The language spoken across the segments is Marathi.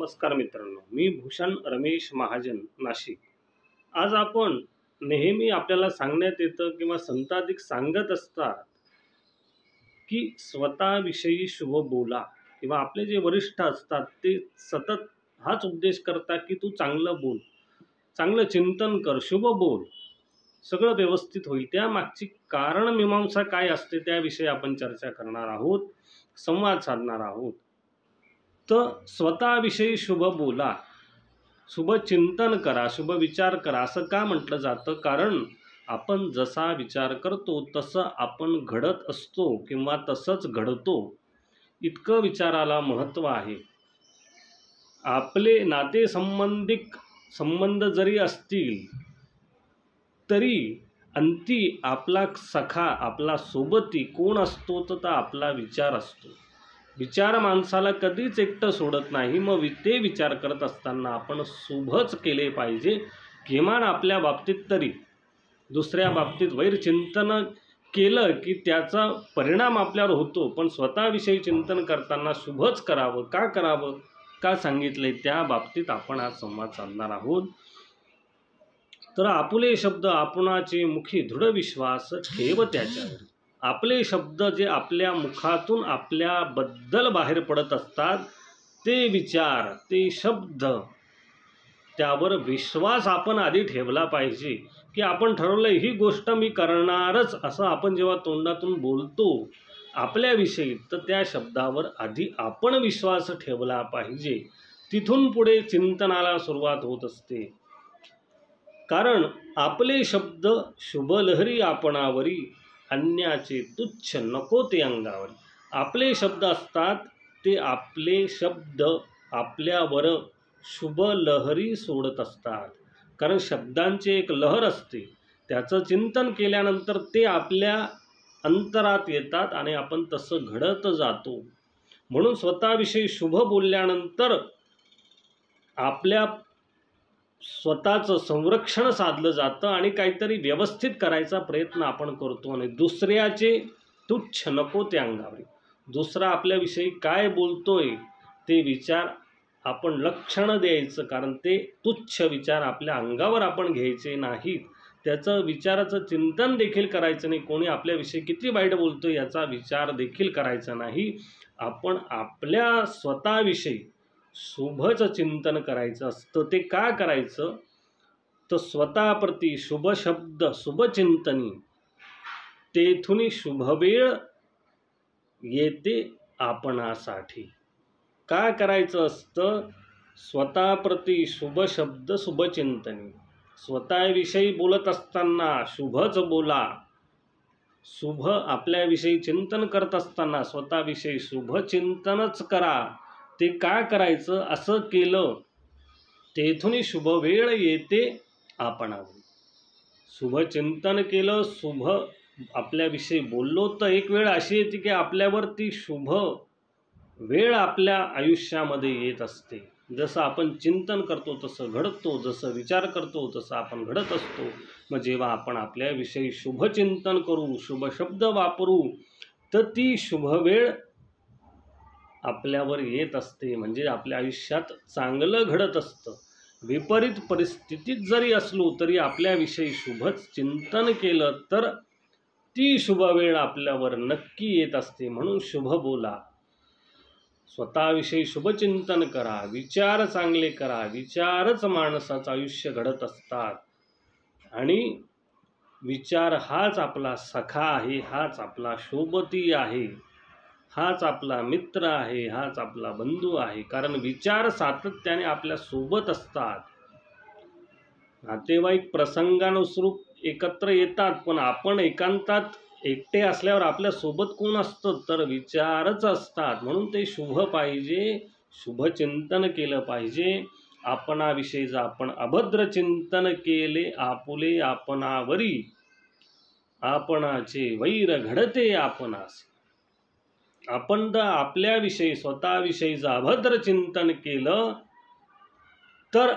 नमस्कार मित्रांनो, मी भूषण रमेश महाजन, नाशिक। आज आपण नेहमी आपल्याला सांगण्यात येतं किंवा संताधिक सांगत असतात की स्वतःविषयी शुभ बोला, किंवा आपले जे वरिष्ठ असतात ते सतत हाच उपदेश करतात की तू चांगलं बोल, चांगलं चिंतन कर, शुभ बोल, सगळं व्यवस्थित होईल। त्यामागची कारण मीमांसा काय असते त्याविषयी आपण चर्चा करणार आहोत, संवाद साधणार आहोत। तर स्वतःविषयी शुभ बोला, शुभ चिंतन करा, शुभ विचार करा असं का म्हटलं जातं? कारण आपण जसा विचार करतो तसं आपण घडत असतो किंवा तसंच घडतो, इतकं विचाराला महत्त्व आहे। आपले नातेसंबंधिक संबंध जरी असतील तरी अंती आपला सखा, आपला सोबती कोण असतो तर आपला विचार असतो। विचार माणसाला कधीच एकटं सोडत नाही। मग ते विचार करत असताना आपण शुभच केले पाहिजे, किमान आपल्या बाबतीत तरी। दुसऱ्या बाबतीत वैरचिंतन केलं की त्याचा परिणाम आपल्यावर होतो, पण स्वतःविषयी चिंतन करताना शुभच करावं। का करावं, का सांगितले, त्या बाबतीत आपण आज संवाद साधणार आहोत। तर आपुले शब्द आपणाचे मुखी, दृढ विश्वास ठेव त्याच्यावर। आपले शब्द जे आपल्या मुखातून आपल्याबद्दल बाहेर पडत असतात, ते विचार, ते शब्द, त्यावर विश्वास आपण आधी ठेवला पाहिजे। की आपण ठरवलं ही गोष्ट मी करणारच, असं आपण जेव्हा तोंडातून बोलतो आपल्याविषयी, तर त्या शब्दावर आधी आपण विश्वास ठेवला पाहिजे। तिथून पुढे चिंतनाला सुरुवात होत असते। कारण आपले शब्द शुभलहरी आपणावरी, अन्याचे तुच्छ नको ते अंगावरी। आपले शब्द असतात ते आपले शब्द आपल्यावर शुभ लहरी सोडत असतात। कारण शब्दांची एक लहर असते, त्याचं चिंतन केल्यानंतर ते आपल्या अंतरात येतात आणि आपण तसं घडत जातो। म्हणून स्वतःविषयी शुभ बोलल्यानंतर आपल्या स्वतःचं संरक्षण साधलं जातं आणि काहीतरी व्यवस्थित करायचा प्रयत्न आपण करतो। आणि दुसऱ्याचे तुच्छ नको ते अंगावरी, दुसरा आपल्याविषयी काय बोलतोय ते विचार आपण लक्षण द्यायचं, कारण ते तुच्छ विचार आपल्या अंगावर आपण घ्यायचे नाहीत। त्याचं विचाराचं चिंतन देखील करायचं नाही। कोणी आपल्याविषयी किती वाईट बोलतो याचा विचार देखील करायचा नाही। आपण आपल्या स्वतःविषयी शुभच चिंतन करायचं असतं। ते का करायचं, तर स्वतःप्रती शुभ शब्द, शुभ चिंतनी, तेथून शुभवेळ येते आपणासाठी। का करायचं असतं? स्वतःप्रती शुभ शब्द, शुभ चिंतनी, स्वतःविषयी बोलत असताना शुभच बोला। शुभ आपल्याविषयी चिंतन करत असताना स्वतःविषयी शुभ चिंतनच करा। ते का करायचं? असं केलं तेथून शुभ वेळ येते आपणावर। शुभ चिंतन केलं, शुभ आपल्याविषयी बोललो, तर एक वेळ अशी येते की आपल्यावर ती शुभ वेळ आपल्या आयुष्यामध्ये येत असते। जसं आपण चिंतन करतो तसं घडतो, जसं विचार करतो तसं आपण घडत असतो। मग जेव्हा आपण आपल्याविषयी शुभ चिंतन करू, शुभ शब्द वापरू, तर ती शुभ वेळ आपल्यावर येत असते। म्हणजे आपल्या आयुष्यात चांगलं घडत असतं। विपरीत परिस्थितीत जरी असलो तरी आपल्याविषयी शुभच चिंतन केलं तर ती शुभ वेळ आपल्यावर नक्की येत असते। म्हणून शुभ बोला, स्वतःविषयी शुभचिंतन करा, विचार चांगले करा। विचारच माणसाचं आयुष्य घडत असतात आणि विचार हाच आपला सखा आहे, हाच आपला सोबती आहे, हाच आपला मित्र आहे, हाच आपला बंधू आहे। कारण विचार सातत्याने आपल्या सोबत असतात। नातेवाईक प्रसंगानुरूप एकत्र येतात, पण आपण एकांतात एकटे असल्यावर आपल्या सोबत कोण असतं? तर विचारच असतात। म्हणून ते शुभ पाहिजे, शुभ चिंतन केलं पाहिजे। आपणाविषयी जर आपण अभद्र चिंतन केले आपुले आपणावरी, आपणाचे वैर घडते आपणास। आपण जर आपल्याविषयी, स्वतःविषयी जर अभद्र चिंतन केलं तर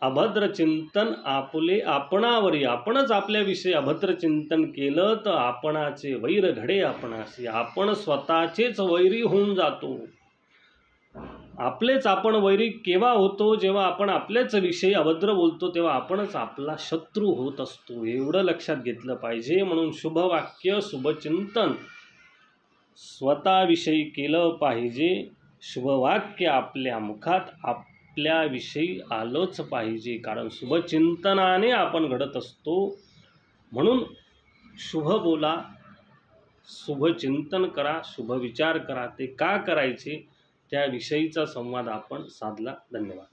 अभद्र चिंतन आपुले आपणावरी, आपणच आपल्याविषयी अभद्र चिंतन केलं तर आपणाचे वैर घडे आपणासी, आपण स्वतःचेच वैरी होऊन जातो। आपलेच आपण वैरी केव्हा होतो, जेव्हा आपण आपल्याच विषयी अभद्र बोलतो तेव्हा आपणच आपला शत्रू होत असतो. एवढं लक्षात घेतलं पाहिजे. म्हणून शुभवाक्य, शुभचिंतन स्वतःविषयी केलं पाहिजे. शुभवाक्य आपल्या मुखात आपल्याविषयी आलंच पाहिजे, कारण शुभचिंतनाने आपण घडत असतो. म्हणून शुभ बोला, शुभचिंतन करा, शुभ विचार करा. ते का करायचे त्याविषयीचा संवाद आपण साधला. धन्यवाद.